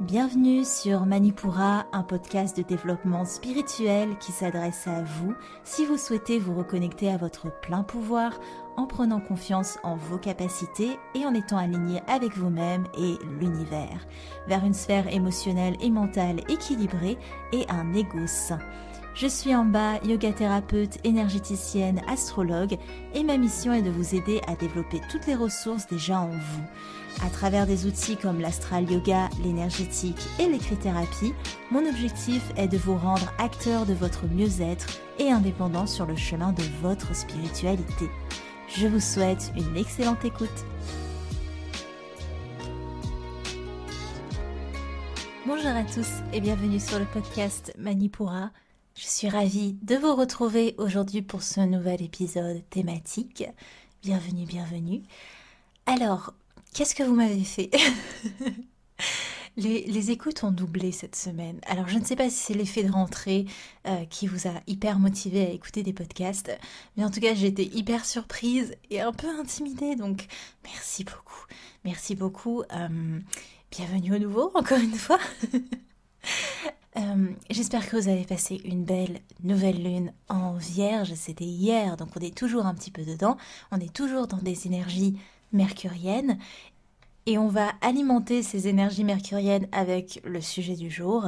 Bienvenue sur Manipura, un podcast de développement spirituel qui s'adresse à vous si vous souhaitez vous reconnecter à votre plein pouvoir en prenant confiance en vos capacités et en étant aligné avec vous-même et l'univers, vers une sphère émotionnelle et mentale équilibrée et un ego sain. Je suis Amba, yoga thérapeute, énergéticienne, astrologue et ma mission est de vous aider à développer toutes les ressources déjà en vous. À travers des outils comme l'astral yoga, l'énergétique et l'écrit-thérapie, mon objectif est de vous rendre acteur de votre mieux-être et indépendant sur le chemin de votre spiritualité. Je vous souhaite une excellente écoute. Bonjour à tous et bienvenue sur le podcast Manipura. Je suis ravie de vous retrouver aujourd'hui pour ce nouvel épisode thématique. Bienvenue, bienvenue. Alors, qu'est-ce que vous m'avez fait? Les écoutes ont doublé cette semaine. Alors, je ne sais pas si c'est l'effet de rentrée qui vous a hyper motivé à écouter des podcasts, mais en tout cas, j'ai été hyper surprise et un peu intimidée, donc merci beaucoup. Merci beaucoup. Bienvenue au nouveau, encore une fois. J'espère que vous avez passé une belle nouvelle lune en Vierge. C'était hier, donc on est toujours un petit peu dedans. On est toujours dans des énergies mercuriennes. Et on va alimenter ces énergies mercuriennes avec le sujet du jour.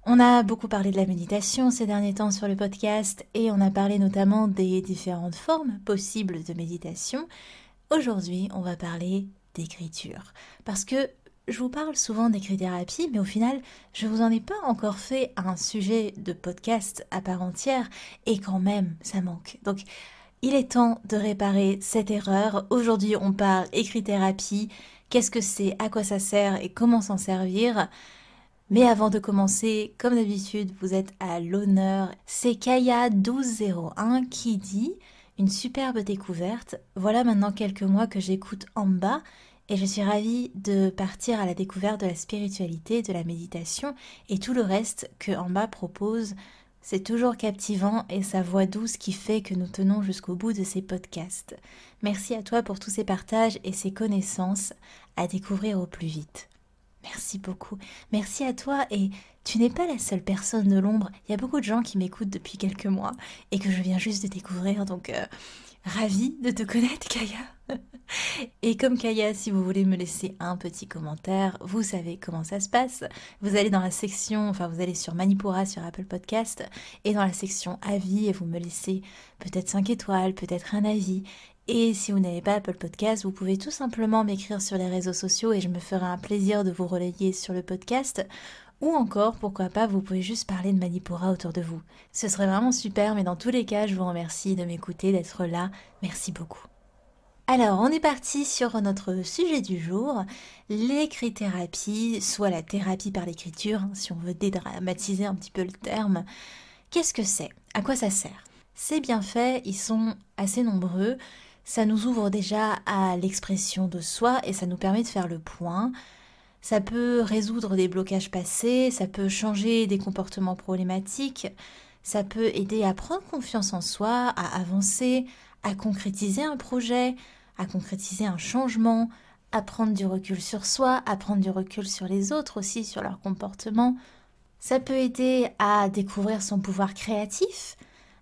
On a beaucoup parlé de la méditation ces derniers temps sur le podcast et on a parlé notamment des différentes formes possibles de méditation. Aujourd'hui, on va parler d'écriture. Parce que je vous parle souvent d'écrit-thérapie, mais au final, je vous en ai pas encore fait un sujet de podcast à part entière, et quand même, ça manque. Donc, il est temps de réparer cette erreur. Aujourd'hui, on parle écrit-thérapie, qu'est-ce que c'est, à quoi ça sert et comment s'en servir. Mais avant de commencer, comme d'habitude, vous êtes à l'honneur. C'est Kaya1201 qui dit « Une superbe découverte. Voilà maintenant quelques mois que j'écoute Amba. » Et je suis ravie de partir à la découverte de la spiritualité, de la méditation et tout le reste que Amba propose. C'est toujours captivant et sa voix douce qui fait que nous tenons jusqu'au bout de ces podcasts. Merci à toi pour tous ces partages et ces connaissances à découvrir au plus vite. Merci beaucoup. Merci à toi et tu n'es pas la seule personne de l'ombre. Il y a beaucoup de gens qui m'écoutent depuis quelques mois et que je viens juste de découvrir, donc ravie de te connaître, Kaya. Et comme Kaya, si vous voulez me laisser un petit commentaire, vous savez comment ça se passe. Vous allez dans la section, vous allez sur Manipura, sur Apple Podcast, et dans la section avis, et vous me laissez peut-être 5 étoiles, peut-être un avis. Et si vous n'avez pas Apple Podcast, vous pouvez tout simplement m'écrire sur les réseaux sociaux et je me ferai un plaisir de vous relayer sur le podcast. Ou encore, pourquoi pas, vous pouvez juste parler de Manipura autour de vous. Ce serait vraiment super, mais dans tous les cas, je vous remercie de m'écouter, d'être là. Merci beaucoup. Alors, on est parti sur notre sujet du jour, l'écrit-thérapie, soit la thérapie par l'écriture, si on veut dédramatiser un petit peu le terme. Qu'est-ce que c'est? À quoi ça sert? Ces bienfaits, ils sont assez nombreux. Ça nous ouvre déjà à l'expression de soi et ça nous permet de faire le point. Ça peut résoudre des blocages passés, ça peut changer des comportements problématiques, ça peut aider à prendre confiance en soi, à avancer, à concrétiser un projet, à concrétiser un changement, à prendre du recul sur soi, à prendre du recul sur les autres aussi, sur leur comportement. Ça peut aider à découvrir son pouvoir créatif,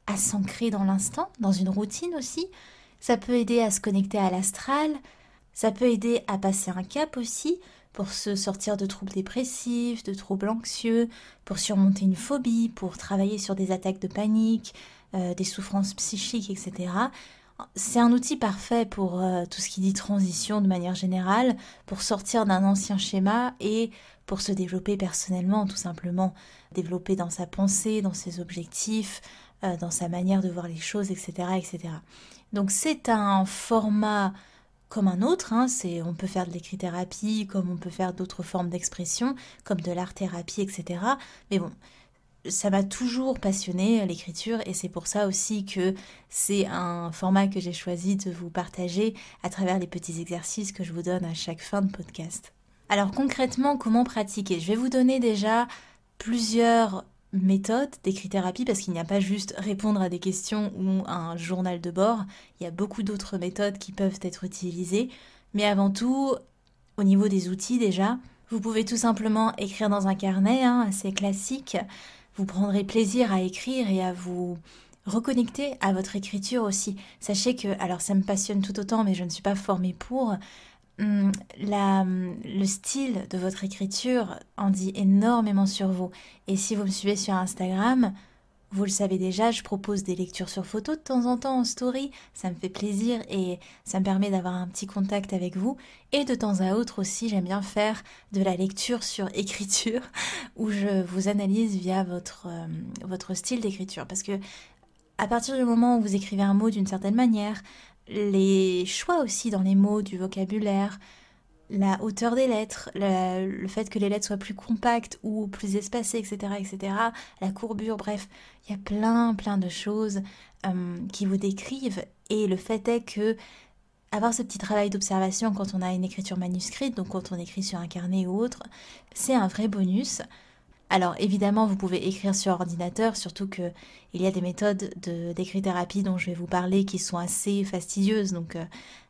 à s'ancrer dans l'instant, dans une routine aussi. Ça peut aider à se connecter à l'astral. Ça peut aider à passer un cap aussi pour se sortir de troubles dépressifs, de troubles anxieux, pour surmonter une phobie, pour travailler sur des attaques de panique, des souffrances psychiques, etc. C'est un outil parfait pour tout ce qui dit transition de manière générale, pour sortir d'un ancien schéma et pour se développer personnellement, tout simplement. Développer dans sa pensée, dans ses objectifs, dans sa manière de voir les choses, etc. etc. Donc c'est un format comme un autre, on peut faire de l'écrit-thérapie, comme on peut faire d'autres formes d'expression, comme de l'art-thérapie, etc. Mais bon, ça m'a toujours passionnée l'écriture et c'est pour ça aussi que c'est un format que j'ai choisi de vous partager à travers les petits exercices que je vous donne à chaque fin de podcast. Alors concrètement, comment pratiquer? Je vais vous donner déjà plusieurs méthode d'écrit-thérapie parce qu'il n'y a pas juste répondre à des questions ou un journal de bord, il y a beaucoup d'autres méthodes qui peuvent être utilisées, mais avant tout, au niveau des outils déjà, Vous pouvez tout simplement écrire dans un carnet, assez classique. Vous prendrez plaisir à écrire et à vous reconnecter à votre écriture aussi. Sachez que, alors ça me passionne tout autant, mais je ne suis pas formée pour. Le style de votre écriture en dit énormément sur vous. Et si vous me suivez sur Instagram, vous le savez déjà, je propose des lectures sur photo de temps en temps en story. Ça me fait plaisir et ça me permet d'avoir un petit contact avec vous. Et de temps à autre aussi, j'aime bien faire de la lecture sur écriture où je vous analyse via votre style d'écriture. Parce que à partir du moment où vous écrivez un mot d'une certaine manière, les choix aussi dans les mots, du vocabulaire, la hauteur des lettres, le fait que les lettres soient plus compactes ou plus espacées, etc., etc., la courbure, bref, il y a plein de choses qui vous décrivent. Et le fait est que avoir ce petit travail d'observation quand on a une écriture manuscrite, donc quand on écrit sur un carnet ou autre, c'est un vrai bonus. Alors évidemment, vous pouvez écrire sur ordinateur, surtout que il y a des méthodes d'écrithérapie dont je vais vous parler qui sont assez fastidieuses, donc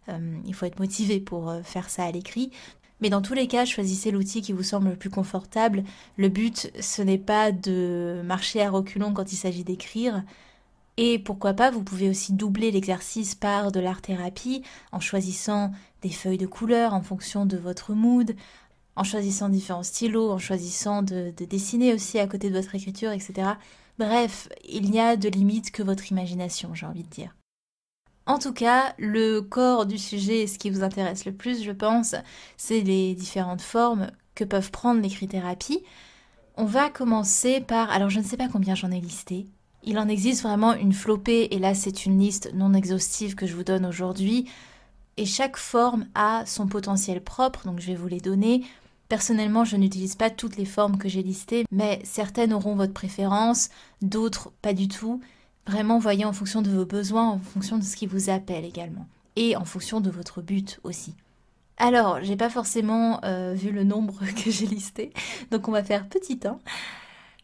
il faut être motivé pour faire ça à l'écrit. Mais dans tous les cas, choisissez l'outil qui vous semble le plus confortable. Le but, ce n'est pas de marcher à reculons quand il s'agit d'écrire. Et pourquoi pas, vous pouvez aussi doubler l'exercice par de l'art-thérapie en choisissant des feuilles de couleur en fonction de votre mood, en choisissant différents stylos, en choisissant de dessiner aussi à côté de votre écriture, etc. Bref, il n'y a de limite que votre imagination, j'ai envie de dire. En tout cas, le corps du sujet et ce qui vous intéresse le plus, je pense, c'est les différentes formes que peuvent prendre l'écrithérapie. On va commencer par... Alors je ne sais pas combien j'en ai listé. Il en existe vraiment une flopée, et là c'est une liste non exhaustive que je vous donne aujourd'hui. Et chaque forme a son potentiel propre, donc je vais vous les donner. Personnellement, je n'utilise pas toutes les formes que j'ai listées, mais certaines auront votre préférence, d'autres pas du tout. Vraiment, voyez en fonction de vos besoins, en fonction de ce qui vous appelle également. Et en fonction de votre but aussi. Alors, j'ai pas forcément vu le nombre que j'ai listé, donc on va faire petit 1.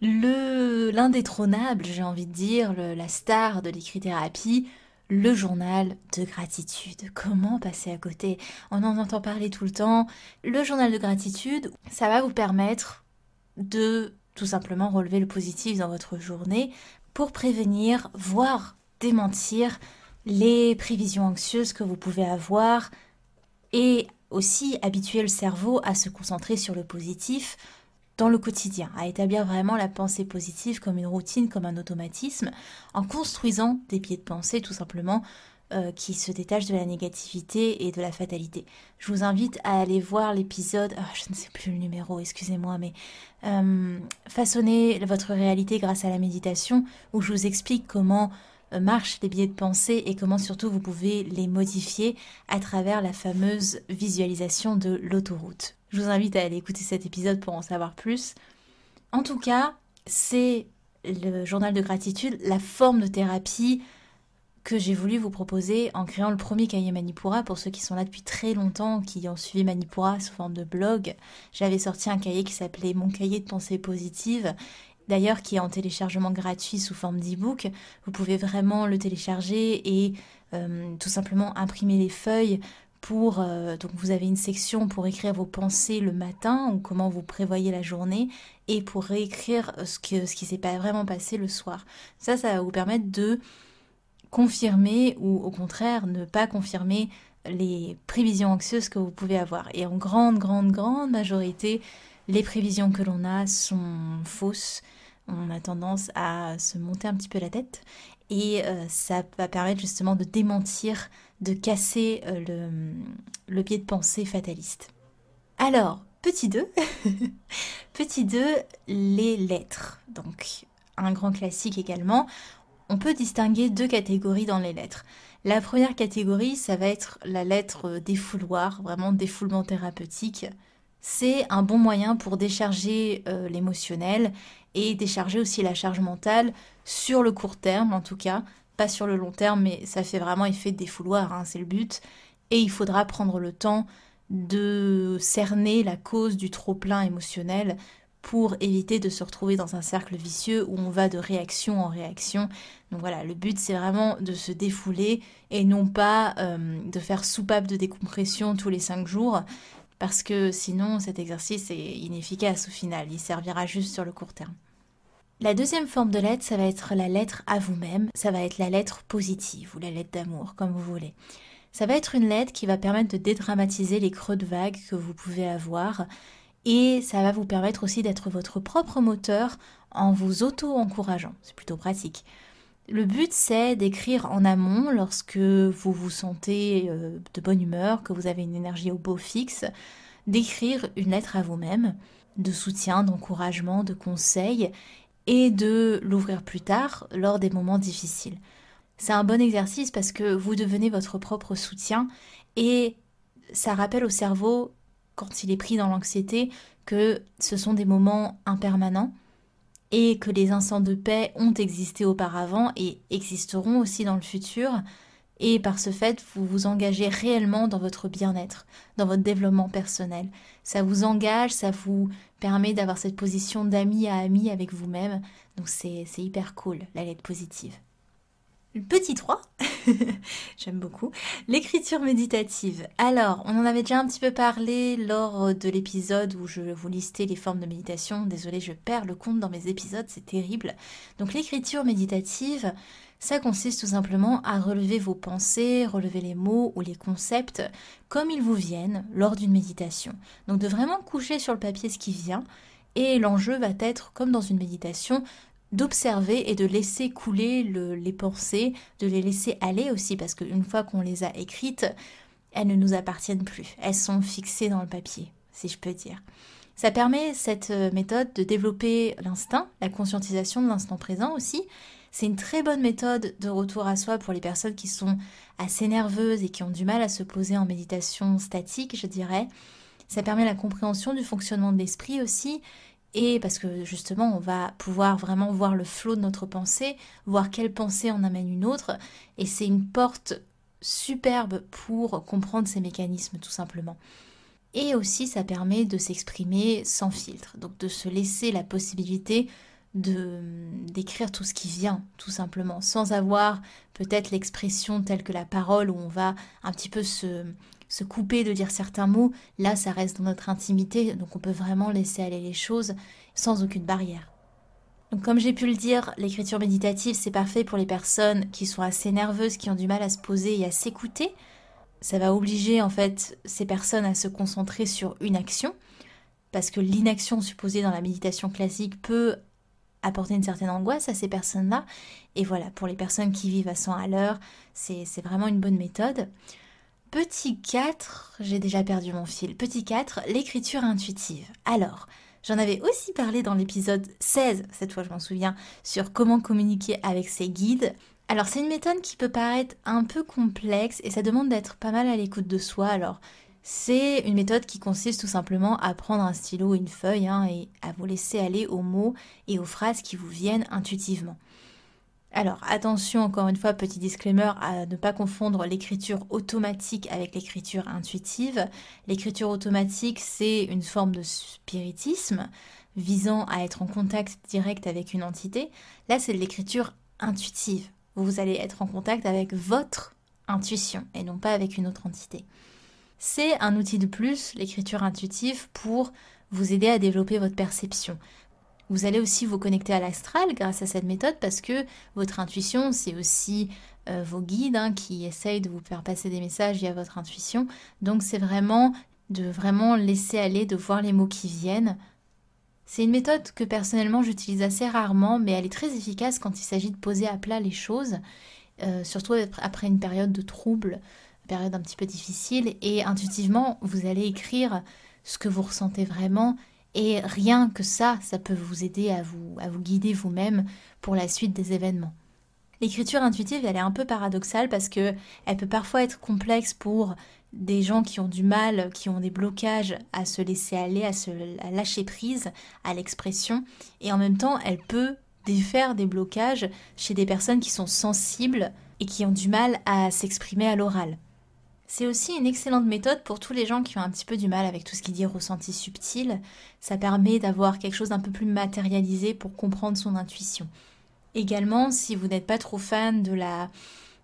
L'indétrônable, j'ai envie de dire, la star de l'écrithérapie, le journal de gratitude. Comment passer à côté? On en entend parler tout le temps. Le journal de gratitude, ça va vous permettre de tout simplement relever le positif dans votre journée pour prévenir, voire démentir les prévisions anxieuses que vous pouvez avoir et aussi habituer le cerveau à se concentrer sur le positif dans le quotidien, à établir vraiment la pensée positive comme une routine, comme un automatisme, en construisant des biais de pensée tout simplement qui se détachent de la négativité et de la fatalité. Je vous invite à aller voir l'épisode, je ne sais plus le numéro, excusez-moi, mais façonner votre réalité grâce à la méditation, où je vous explique comment marchent les biais de pensée et comment surtout vous pouvez les modifier à travers la fameuse visualisation de l'autoroute. Je vous invite à aller écouter cet épisode pour en savoir plus. En tout cas, c'est le journal de gratitude, la forme de thérapie que j'ai voulu vous proposer en créant le premier cahier Manipura. Pour ceux qui sont là depuis très longtemps, qui ont suivi Manipura sous forme de blog, j'avais sorti un cahier qui s'appelait Mon cahier de pensée positive, d'ailleurs qui est en téléchargement gratuit sous forme d'e-book. Vous pouvez vraiment le télécharger et tout simplement imprimer les feuilles pour... donc vous avez une section pour écrire vos pensées le matin ou comment vous prévoyez la journée et pour réécrire ce qui s'est pas vraiment passé le soir. Ça va vous permettre de confirmer ou au contraire ne pas confirmer les prévisions anxieuses que vous pouvez avoir. Et en grande majorité, les prévisions que l'on a sont fausses. On a tendance à se monter un petit peu la tête et ça va permettre justement de démentir, de casser le biais de pensée fataliste. Alors, petit 2, petit 2, les lettres. Donc, un grand classique également. On peut distinguer 2 catégories dans les lettres. La première catégorie, ça va être la lettre défouloir, vraiment défoulement thérapeutique. C'est un bon moyen pour décharger l'émotionnel et décharger aussi la charge mentale sur le court terme en tout cas, pas sur le long terme, mais ça fait vraiment effet de défouloir, c'est le but. Et il faudra prendre le temps de cerner la cause du trop-plein émotionnel pour éviter de se retrouver dans un cercle vicieux où on va de réaction en réaction. Donc voilà, le but c'est vraiment de se défouler et non pas de faire soupape de décompression tous les 5 jours, parce que sinon cet exercice est inefficace au final, il servira juste sur le court terme. La deuxième forme de lettre, ça va être la lettre à vous-même, ça va être la lettre positive ou la lettre d'amour, comme vous voulez. Ça va être une lettre qui va permettre de dédramatiser les creux de vague que vous pouvez avoir et ça va vous permettre aussi d'être votre propre moteur en vous auto-encourageant. C'est plutôt pratique. Le but, c'est d'écrire en amont lorsque vous vous sentez de bonne humeur, que vous avez une énergie au beau fixe, d'écrire une lettre à vous-même, de soutien, d'encouragement, de conseil, et de l'ouvrir plus tard lors des moments difficiles. C'est un bon exercice parce que vous devenez votre propre soutien et ça rappelle au cerveau, quand il est pris dans l'anxiété, que ce sont des moments impermanents et que les instants de paix ont existé auparavant et existeront aussi dans le futur. Et par ce fait, vous vous engagez réellement dans votre bien-être, dans votre développement personnel. Ça vous engage, ça vous permet d'avoir cette position d'ami à ami avec vous-même. Donc c'est hyper cool, la lettre positive. Le petit 3, j'aime beaucoup, l'écriture méditative. Alors, on en avait déjà un petit peu parlé lors de l'épisode où je vous listais les formes de méditation. Désolée, je perds le compte dans mes épisodes, c'est terrible. Donc l'écriture méditative, ça consiste tout simplement à relever vos pensées, relever les mots ou les concepts comme ils vous viennent lors d'une méditation. Donc de vraiment coucher sur le papier ce qui vient. Et l'enjeu va être, comme dans une méditation, d'observer et de laisser couler les pensées, de les laisser aller aussi, parce qu'une fois qu'on les a écrites, elles ne nous appartiennent plus. Elles sont fixées dans le papier, si je peux dire. Ça permet, cette méthode, de développer l'instinct, la conscientisation de l'instant présent aussi. C'est une très bonne méthode de retour à soi pour les personnes qui sont assez nerveuses et qui ont du mal à se poser en méditation statique, je dirais. Ça permet la compréhension du fonctionnement de l'esprit aussi. Et parce que justement, on va pouvoir vraiment voir le flot de notre pensée, voir quelle pensée en amène une autre. Et c'est une porte superbe pour comprendre ces mécanismes, tout simplement. Et aussi, ça permet de s'exprimer sans filtre. Donc de se laisser la possibilité d'écrire tout ce qui vient, tout simplement. Sans avoir peut-être l'expression telle que la parole, où on va un petit peu se couper de dire certains mots. Là, ça reste dans notre intimité, donc on peut vraiment laisser aller les choses sans aucune barrière. Donc comme j'ai pu le dire, l'écriture méditative, c'est parfait pour les personnes qui sont assez nerveuses, qui ont du mal à se poser et à s'écouter. Ça va obliger en fait ces personnes à se concentrer sur une action, parce que l'inaction supposée dans la méditation classique peut apporter une certaine angoisse à ces personnes-là. Et voilà, pour les personnes qui vivent à 100 à l'heure, c'est vraiment une bonne méthode. Petit 4, j'ai déjà perdu mon fil. Petit 4, l'écriture intuitive. Alors, j'en avais aussi parlé dans l'épisode 16, cette fois je m'en souviens, sur comment communiquer avec ses guides. Alors c'est une méthode qui peut paraître un peu complexe et ça demande d'être pas mal à l'écoute de soi. Alors c'est une méthode qui consiste tout simplement à prendre un stylo et une feuille et à vous laisser aller aux mots et aux phrases qui vous viennent intuitivement. Alors attention, encore une fois, petit disclaimer, à ne pas confondre l'écriture automatique avec l'écriture intuitive. L'écriture automatique, c'est une forme de spiritisme visant à être en contact direct avec une entité. Là, c'est de l'écriture intuitive. Vous allez être en contact avec votre intuition et non pas avec une autre entité. C'est un outil de plus, l'écriture intuitive, pour vous aider à développer votre perception. Vous allez aussi vous connecter à l'astral grâce à cette méthode parce que votre intuition, c'est aussi vos guides qui essayent de vous faire passer des messages via votre intuition. Donc c'est vraiment de vraiment laisser aller, de voir les mots qui viennent. C'est une méthode que personnellement j'utilise assez rarement, mais elle est très efficace quand il s'agit de poser à plat les choses, surtout après une période de trouble, une période un petit peu difficile. Et intuitivement, vous allez écrire ce que vous ressentez vraiment. Et rien que ça peut vous aider à vous guider vous-même pour la suite des événements. L'écriture intuitive, elle est un peu paradoxale parce que elle peut parfois être complexe pour des gens qui ont du mal, qui ont des blocages à se laisser aller, à lâcher prise à l'expression. Et en même temps, elle peut défaire des blocages chez des personnes qui sont sensibles et qui ont du mal à s'exprimer à l'oral. C'est aussi une excellente méthode pour tous les gens qui ont un petit peu du mal avec tout ce qui dit ressenti subtil. Ça permet d'avoir quelque chose d'un peu plus matérialisé pour comprendre son intuition. Également, si vous n'êtes pas trop fan de la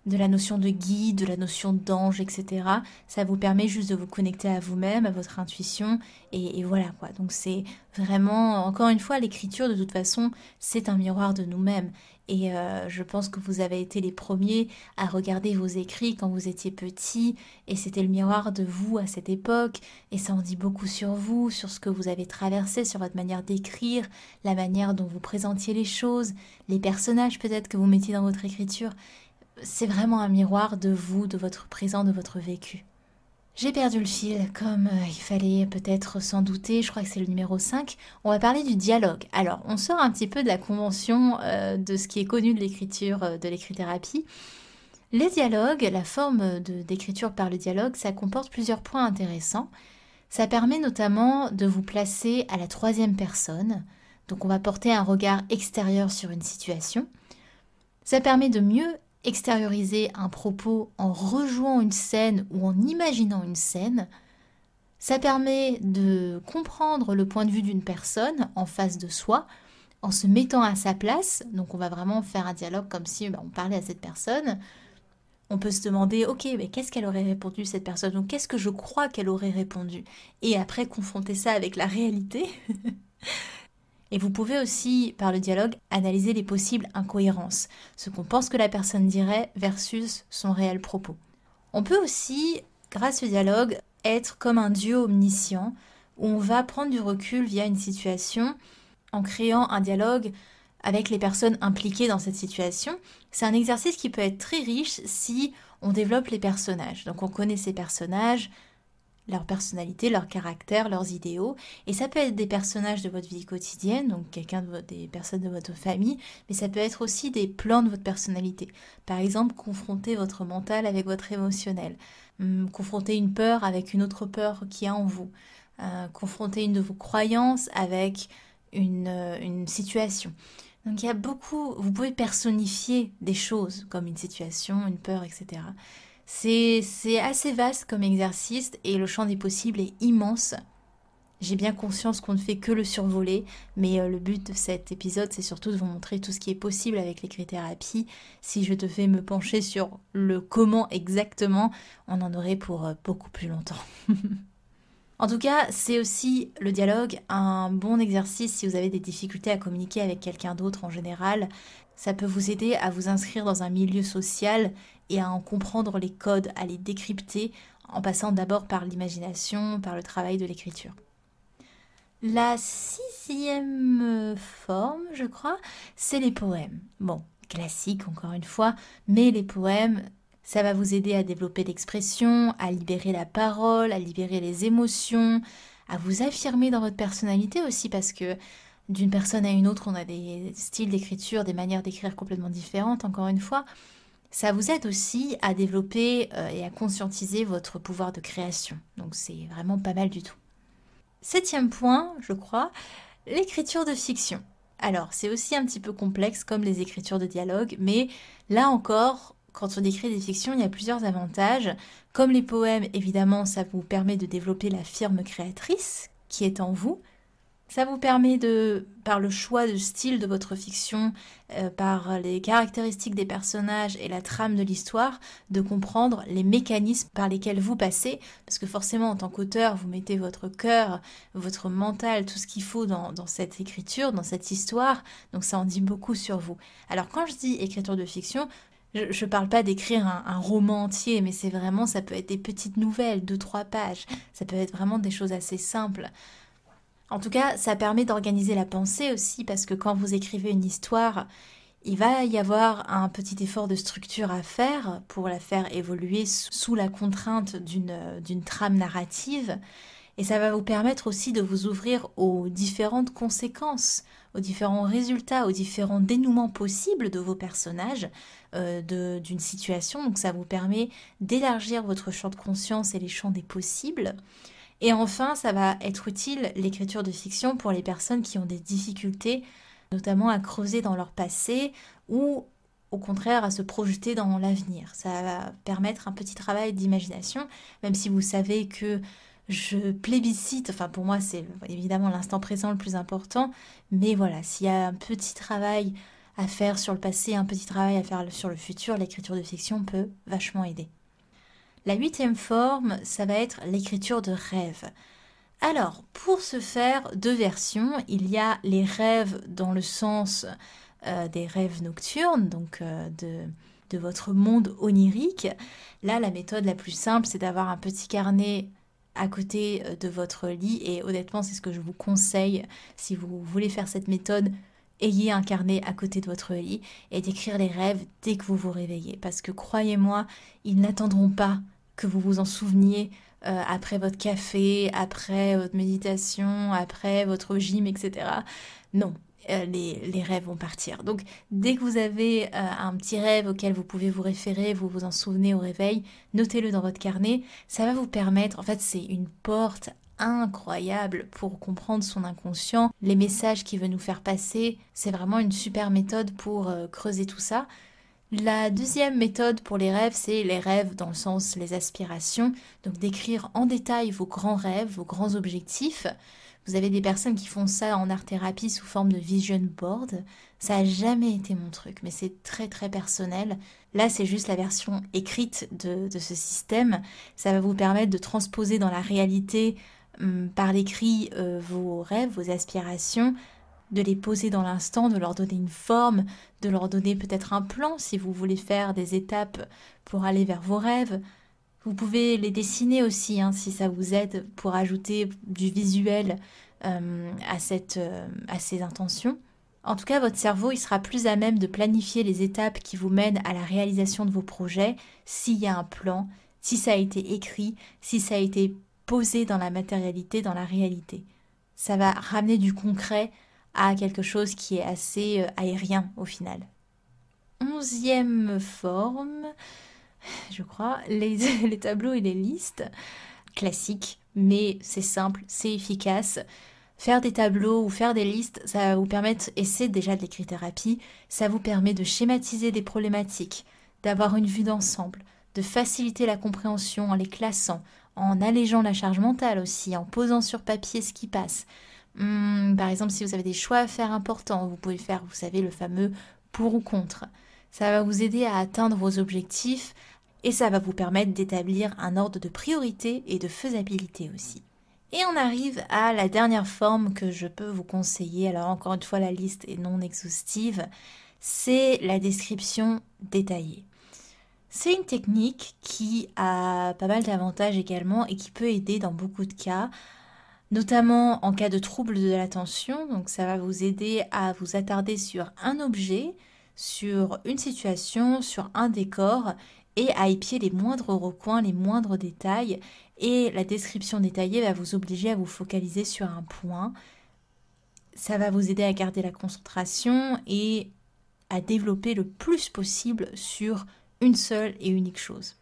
de la notion de guide, de la notion d'ange, etc. Ça vous permet juste de vous connecter à vous-même, à votre intuition, et voilà quoi. Donc c'est vraiment, encore une fois, l'écriture de toute façon, c'est un miroir de nous-mêmes. Et je pense que vous avez été les premiers à regarder vos écrits quand vous étiez petits, et c'était le miroir de vous à cette époque, et ça en dit beaucoup sur vous, sur ce que vous avez traversé, sur votre manière d'écrire, la manière dont vous présentiez les choses, les personnages peut-être que vous mettiez dans votre écriture. C'est vraiment un miroir de vous, de votre présent, de votre vécu. J'ai perdu le fil, comme il fallait peut-être s'en douter, je crois que c'est le numéro 5. On va parler du dialogue. Alors, on sort un petit peu de la convention de ce qui est connu de l'écriture, de l'écrit-thérapie. Les dialogues, la forme d'écriture par le dialogue, ça comporte plusieurs points intéressants. Ça permet notamment de vous placer à la troisième personne, donc on va porter un regard extérieur sur une situation. Ça permet de mieux extérioriser un propos en rejouant une scène ou en imaginant une scène. Ça permet de comprendre le point de vue d'une personne en face de soi, en se mettant à sa place. Donc on va vraiment faire un dialogue comme si on parlait à cette personne. On peut se demander, ok, mais qu'est-ce qu'elle aurait répondu cette personne, ou qu'est-ce que je crois qu'elle aurait répondu, et après confronter ça avec la réalité. Et vous pouvez aussi, par le dialogue, analyser les possibles incohérences, ce qu'on pense que la personne dirait versus son réel propos. On peut aussi, grâce au dialogue, être comme un dieu omniscient, où on va prendre du recul via une situation en créant un dialogue avec les personnes impliquées dans cette situation. C'est un exercice qui peut être très riche si on développe les personnages. Donc on connaît ces personnages, leur personnalité, leur caractère, leurs idéaux. Et ça peut être des personnages de votre vie quotidienne, donc des personnes de votre famille, mais ça peut être aussi des plans de votre personnalité. Par exemple, confronter votre mental avec votre émotionnel, confronter une peur avec une autre peur qu'il y a en vous, confronter une de vos croyances avec une situation. Donc il y a beaucoup, vous pouvez personnifier des choses comme une situation, une peur, etc. C'est assez vaste comme exercice et le champ des possibles est immense. J'ai bien conscience qu'on ne fait que le survoler, mais le but de cet épisode, c'est surtout de vous montrer tout ce qui est possible avec l'écrit-thérapie. Si je te fais me pencher sur le comment exactement, on en aurait pour beaucoup plus longtemps. En tout cas, c'est aussi le dialogue un bon exercice si vous avez des difficultés à communiquer avec quelqu'un d'autre en général. Ça peut vous aider à vous inscrire dans un milieu social et à en comprendre les codes, à les décrypter en passant d'abord par l'imagination, par le travail de l'écriture. La 6e forme, je crois, c'est les poèmes. Bon, classique encore une fois, mais les poèmes, ça va vous aider à développer l'expression, à libérer la parole, à libérer les émotions, à vous affirmer dans votre personnalité aussi parce que d'une personne à une autre, on a des styles d'écriture, des manières d'écrire complètement différentes, encore une fois. Ça vous aide aussi à développer et à conscientiser votre pouvoir de création. Donc c'est vraiment pas mal du tout. 7e point, je crois, l'écriture de fiction. Alors, c'est aussi un petit peu complexe comme les écritures de dialogue, mais là encore, quand on écrit des fictions, il y a plusieurs avantages. Comme les poèmes, évidemment, ça vous permet de développer la firme créatrice qui est en vous. Ça vous permet par le choix de style de votre fiction, par les caractéristiques des personnages et la trame de l'histoire, de comprendre les mécanismes par lesquels vous passez. Parce que forcément, en tant qu'auteur, vous mettez votre cœur, votre mental, tout ce qu'il faut dans cette écriture, dans cette histoire. Donc ça en dit beaucoup sur vous. Alors quand je dis écriture de fiction, je ne parle pas d'écrire un roman entier, mais c'est vraiment, ça peut être des petites nouvelles, 2-3 pages. Ça peut être vraiment des choses assez simples. En tout cas, ça permet d'organiser la pensée aussi, parce que quand vous écrivez une histoire, il va y avoir un petit effort de structure à faire pour la faire évoluer sous la contrainte d'une trame narrative. Et ça va vous permettre aussi de vous ouvrir aux différentes conséquences, aux différents résultats, aux différents dénouements possibles de vos personnages, d'une situation. Donc ça vous permet d'élargir votre champ de conscience et les champs des possibles. Et enfin, ça va être utile, l'écriture de fiction, pour les personnes qui ont des difficultés, notamment à creuser dans leur passé ou au contraire à se projeter dans l'avenir. Ça va permettre un petit travail d'imagination, même si vous savez que je plébiscite, enfin pour moi c'est évidemment l'instant présent le plus important, mais voilà, s'il y a un petit travail à faire sur le passé, un petit travail à faire sur le futur, l'écriture de fiction peut vachement aider. La 8e forme, ça va être l'écriture de rêves. Alors, pour ce faire, 2 versions. Il y a les rêves dans le sens des rêves nocturnes, donc de votre monde onirique. Là, la méthode la plus simple, c'est d'avoir un petit carnet à côté de votre lit. Et honnêtement, c'est ce que je vous conseille si vous voulez faire cette méthode. Ayez un carnet à côté de votre lit et d'écrire les rêves dès que vous vous réveillez. Parce que croyez-moi, ils n'attendront pas que vous vous en souveniez après votre café, après votre méditation, après votre gym, etc. Non, les rêves vont partir. Donc, dès que vous avez un petit rêve auquel vous pouvez vous référer, vous vous en souvenez au réveil, notez-le dans votre carnet. Ça va vous permettre, en fait, c'est une porte incroyable pour comprendre son inconscient, les messages qu'il veut nous faire passer. C'est vraiment une super méthode pour creuser tout ça. La 2e méthode pour les rêves, c'est les rêves dans le sens les aspirations, donc d'écrire en détail vos grands rêves, vos grands objectifs. Vous avez des personnes qui font ça en art-thérapie sous forme de vision board. Ça n'a jamais été mon truc, mais c'est très très personnel. Là, c'est juste la version écrite de ce système. Ça va vous permettre de transposer dans la réalité par l'écrit vos rêves, vos aspirations, de les poser dans l'instant, de leur donner une forme, de leur donner peut-être un plan si vous voulez faire des étapes pour aller vers vos rêves. Vous pouvez les dessiner aussi si ça vous aide pour ajouter du visuel à ces intentions. En tout cas, votre cerveau il sera plus à même de planifier les étapes qui vous mènent à la réalisation de vos projets s'il y a un plan, si ça a été écrit, si ça a été posé dans la matérialité, dans la réalité. Ça va ramener du concret à quelque chose qui est assez aérien au final. 11e forme, je crois, les tableaux et les listes. Classiques, mais c'est simple, c'est efficace. Faire des tableaux ou faire des listes, ça va vous permettre, et c'est déjà de l'écrit-thérapie, ça vous permet de schématiser des problématiques, d'avoir une vue d'ensemble, de faciliter la compréhension en les classant, en allégeant la charge mentale aussi, en posant sur papier ce qui passe. Par exemple, si vous avez des choix à faire importants, vous pouvez faire, vous savez, le fameux pour ou contre. Ça va vous aider à atteindre vos objectifs et ça va vous permettre d'établir un ordre de priorité et de faisabilité aussi. Et on arrive à la dernière forme que je peux vous conseiller. Alors encore une fois, la liste est non exhaustive. C'est la description détaillée. C'est une technique qui a pas mal d'avantages également et qui peut aider dans beaucoup de cas, notamment en cas de trouble de l'attention. Donc ça va vous aider à vous attarder sur un objet, sur une situation, sur un décor et à épier les moindres recoins, les moindres détails. Et la description détaillée va vous obliger à vous focaliser sur un point. Ça va vous aider à garder la concentration et à développer le plus possible sur une seule et unique chose.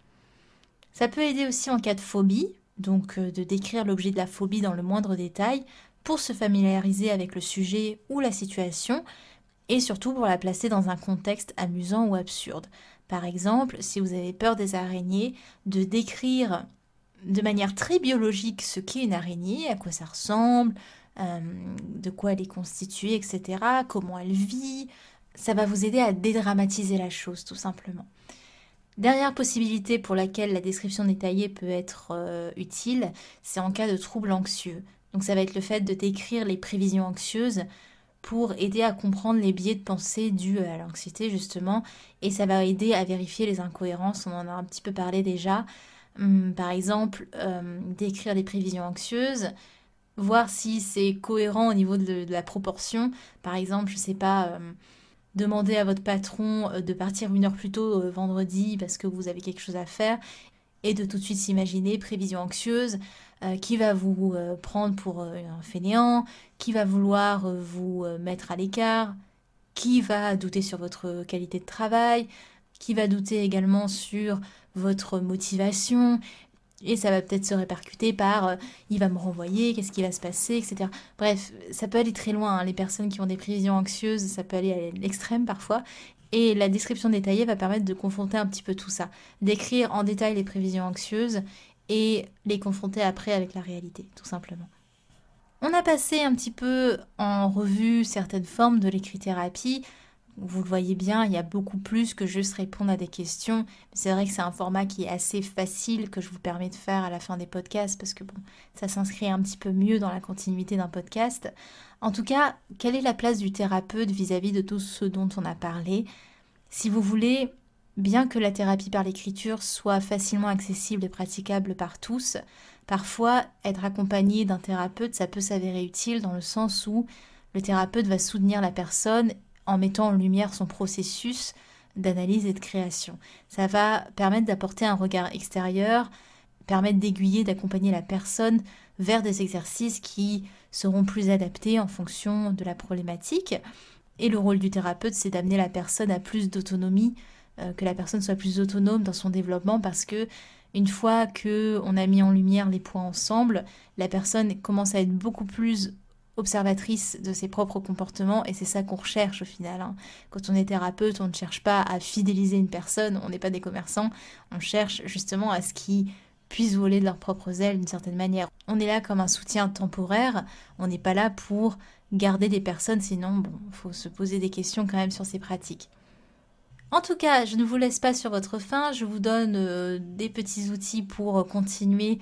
Ça peut aider aussi en cas de phobie, donc de décrire l'objet de la phobie dans le moindre détail pour se familiariser avec le sujet ou la situation et surtout pour la placer dans un contexte amusant ou absurde. Par exemple, si vous avez peur des araignées, de décrire de manière très biologique ce qu'est une araignée, à quoi ça ressemble, de quoi elle est constituée, etc., comment elle vit. Ça va vous aider à dédramatiser la chose, tout simplement. Dernière possibilité pour laquelle la description détaillée peut être utile, c'est en cas de trouble anxieux. Donc ça va être le fait de décrire les prévisions anxieuses pour aider à comprendre les biais de pensée dus à l'anxiété justement, et ça va aider à vérifier les incohérences, on en a un petit peu parlé déjà. Par exemple, décrire les prévisions anxieuses, voir si c'est cohérent au niveau de la proportion. Par exemple, je sais pas, demander à votre patron de partir 1 heure plus tôt vendredi parce que vous avez quelque chose à faire et de tout de suite s'imaginer prévision anxieuse, qui va vous prendre pour un fainéant, qui va vouloir vous mettre à l'écart, qui va douter sur votre qualité de travail, qui va douter également sur votre motivation, et ça va peut-être se répercuter par il va me renvoyer, qu'est-ce qui va se passer, etc. Bref, ça peut aller très loin, les personnes qui ont des prévisions anxieuses, ça peut aller à l'extrême parfois, et la description détaillée va permettre de confronter un petit peu tout ça, d'écrire en détail les prévisions anxieuses et les confronter après avec la réalité, tout simplement. On a passé un petit peu en revue certaines formes de l'écrit-thérapie. Vous le voyez bien, il y a beaucoup plus que juste répondre à des questions. C'est vrai que c'est un format qui est assez facile que je vous permets de faire à la fin des podcasts parce que bon, ça s'inscrit un petit peu mieux dans la continuité d'un podcast. En tout cas, quelle est la place du thérapeute vis-à-vis de tout ce dont on a parlé? Si vous voulez, bien que la thérapie par l'écriture soit facilement accessible et praticable par tous, parfois être accompagné d'un thérapeute, ça peut s'avérer utile dans le sens où le thérapeute va soutenir la personne en mettant en lumière son processus d'analyse et de création. Ça va permettre d'apporter un regard extérieur, permettre d'aiguiller, d'accompagner la personne vers des exercices qui seront plus adaptés en fonction de la problématique. Et le rôle du thérapeute, c'est d'amener la personne à plus d'autonomie, que la personne soit plus autonome dans son développement parce que une fois qu'on a mis en lumière les points ensemble, la personne commence à être beaucoup plus observatrice de ses propres comportements et c'est ça qu'on recherche au final. Quand on est thérapeute, on ne cherche pas à fidéliser une personne, on n'est pas des commerçants, on cherche justement à ce qu'ils puissent voler de leurs propres ailes d'une certaine manière. On est là comme un soutien temporaire, on n'est pas là pour garder des personnes, sinon bon, faut se poser des questions quand même sur ces pratiques. En tout cas, je ne vous laisse pas sur votre faim, je vous donne des petits outils pour continuer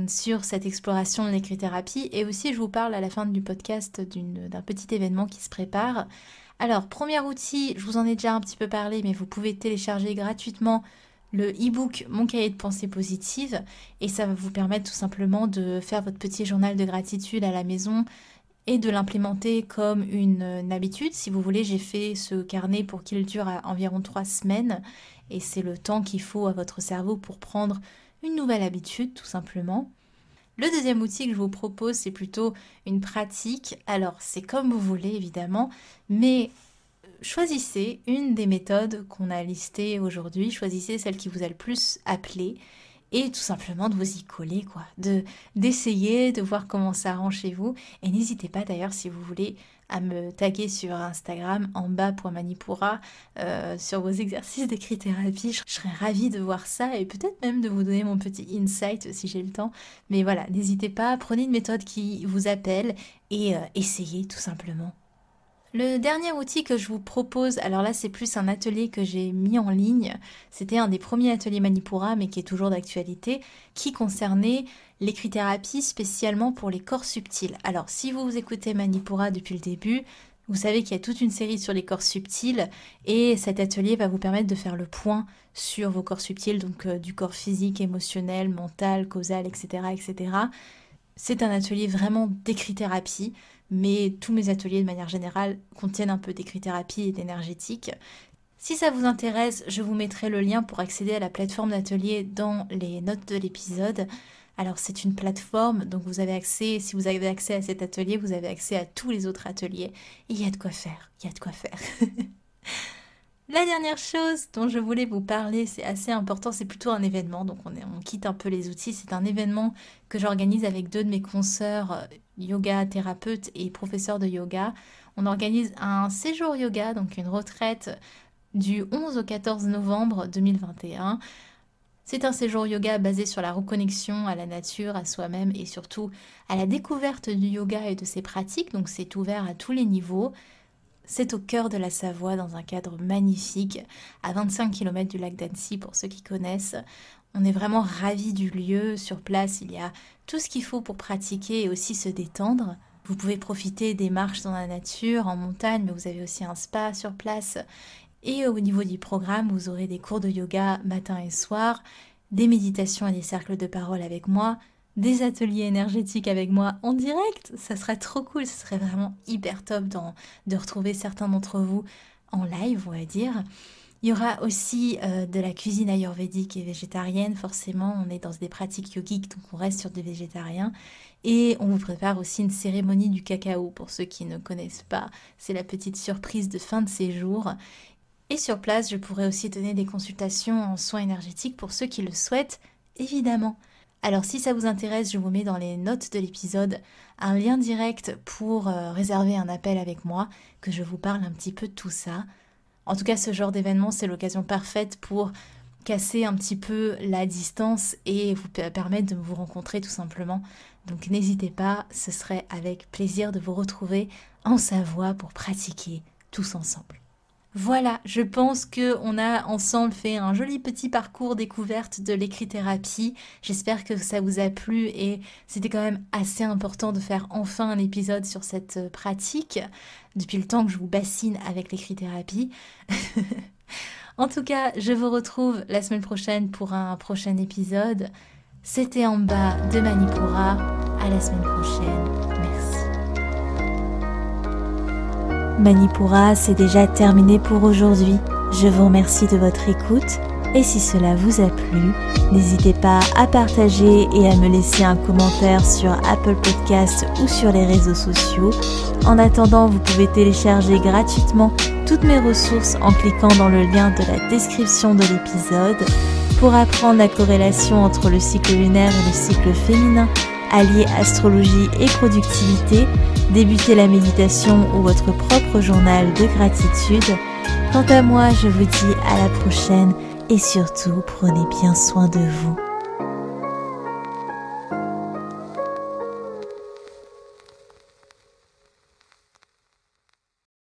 sur cette exploration de l'écrit-thérapie et aussi je vous parle à la fin du podcast d'un petit événement qui se prépare. Alors, premier outil, je vous en ai déjà un petit peu parlé, mais vous pouvez télécharger gratuitement le e-book Mon cahier de pensée positive et ça va vous permettre tout simplement de faire votre petit journal de gratitude à la maison et de l'implémenter comme une habitude. Si vous voulez, j'ai fait ce carnet pour qu'il dure à environ 3 semaines et c'est le temps qu'il faut à votre cerveau pour prendre une nouvelle habitude tout simplement. Le deuxième outil que je vous propose, c'est plutôt une pratique. Alors, c'est comme vous voulez évidemment, mais choisissez une des méthodes qu'on a listées aujourd'hui, choisissez celle qui vous a le plus appelé et tout simplement de vous y coller, quoi, d'essayer, de voir comment ça rend chez vous. Et n'hésitez pas d'ailleurs si vous voulez à me taguer sur Instagram en bas.manipura sur vos exercices d'écrit-thérapie. Je serais ravie de voir ça et peut-être même de vous donner mon petit insight si j'ai le temps. Mais voilà, n'hésitez pas, prenez une méthode qui vous appelle et essayez tout simplement. Le dernier outil que je vous propose, alors là c'est plus un atelier que j'ai mis en ligne, c'était un des premiers ateliers Manipura mais qui est toujours d'actualité, qui concernait l'écrit-thérapie spécialement pour les corps subtils. Alors si vous écoutez Manipura depuis le début, vous savez qu'il y a toute une série sur les corps subtils et cet atelier va vous permettre de faire le point sur vos corps subtils, donc du corps physique, émotionnel, mental, causal, etc. etc. C'est un atelier vraiment d'écrit-thérapie, mais tous mes ateliers de manière générale contiennent un peu d'écrit-thérapie et d'énergétique. Si ça vous intéresse, je vous mettrai le lien pour accéder à la plateforme d'atelier dans les notes de l'épisode. Alors c'est une plateforme, donc vous avez accès, si vous avez accès à cet atelier, vous avez accès à tous les autres ateliers. Et il y a de quoi faire, il y a de quoi faire. La dernière chose dont je voulais vous parler, c'est assez important, c'est plutôt un événement, donc on quitte un peu les outils, c'est un événement que j'organise avec 2 de mes consoeurs yoga thérapeutes et professeurs de yoga. On organise un séjour yoga, donc une retraite du 11 au 14 novembre 2021. C'est un séjour yoga basé sur la reconnexion à la nature, à soi-même et surtout à la découverte du yoga et de ses pratiques, donc c'est ouvert à tous les niveaux. C'est au cœur de la Savoie, dans un cadre magnifique, à 25 km du lac d'Annecy, pour ceux qui connaissent. On est vraiment ravis du lieu. Sur place, il y a tout ce qu'il faut pour pratiquer et aussi se détendre. Vous pouvez profiter des marches dans la nature, en montagne, mais vous avez aussi un spa sur place. Et au niveau du programme, vous aurez des cours de yoga matin et soir, des méditations et des cercles de parole avec moi, des ateliers énergétiques avec moi en direct. Ça serait trop cool, ce serait vraiment hyper top de retrouver certains d'entre vous en live, on va dire. Il y aura aussi de la cuisine ayurvédique et végétarienne, forcément on est dans des pratiques yogiques donc on reste sur des végétariens. Et on vous prépare aussi une cérémonie du cacao pour ceux qui ne connaissent pas, c'est la petite surprise de fin de séjour. Et sur place je pourrai aussi donner des consultations en soins énergétiques pour ceux qui le souhaitent, évidemment. Alors si ça vous intéresse, je vous mets dans les notes de l'épisode un lien direct pour réserver un appel avec moi, que je vous parle un petit peu de tout ça. En tout cas, ce genre d'événement, c'est l'occasion parfaite pour casser un petit peu la distance et vous permettre de vous rencontrer tout simplement. Donc n'hésitez pas, ce serait avec plaisir de vous retrouver en Savoie pour pratiquer tous ensemble. Voilà, je pense qu'on a ensemble fait un joli petit parcours découverte de l'écrit-thérapie. J'espère que ça vous a plu et c'était quand même assez important de faire enfin un épisode sur cette pratique depuis le temps que je vous bassine avec l'écrit-thérapie. En tout cas, je vous retrouve la semaine prochaine pour un prochain épisode. C'était en bas de Manipura. À la semaine prochaine. Merci. Manipura, c'est déjà terminé pour aujourd'hui. Je vous remercie de votre écoute et si cela vous a plu, n'hésitez pas à partager et à me laisser un commentaire sur Apple Podcasts ou sur les réseaux sociaux. En attendant, vous pouvez télécharger gratuitement toutes mes ressources en cliquant dans le lien de la description de l'épisode. Pour apprendre la corrélation entre le cycle lunaire et le cycle féminin, allier astrologie et productivité, débuter la méditation ou votre propre journal de gratitude. Quant à moi, je vous dis à la prochaine et surtout, prenez bien soin de vous.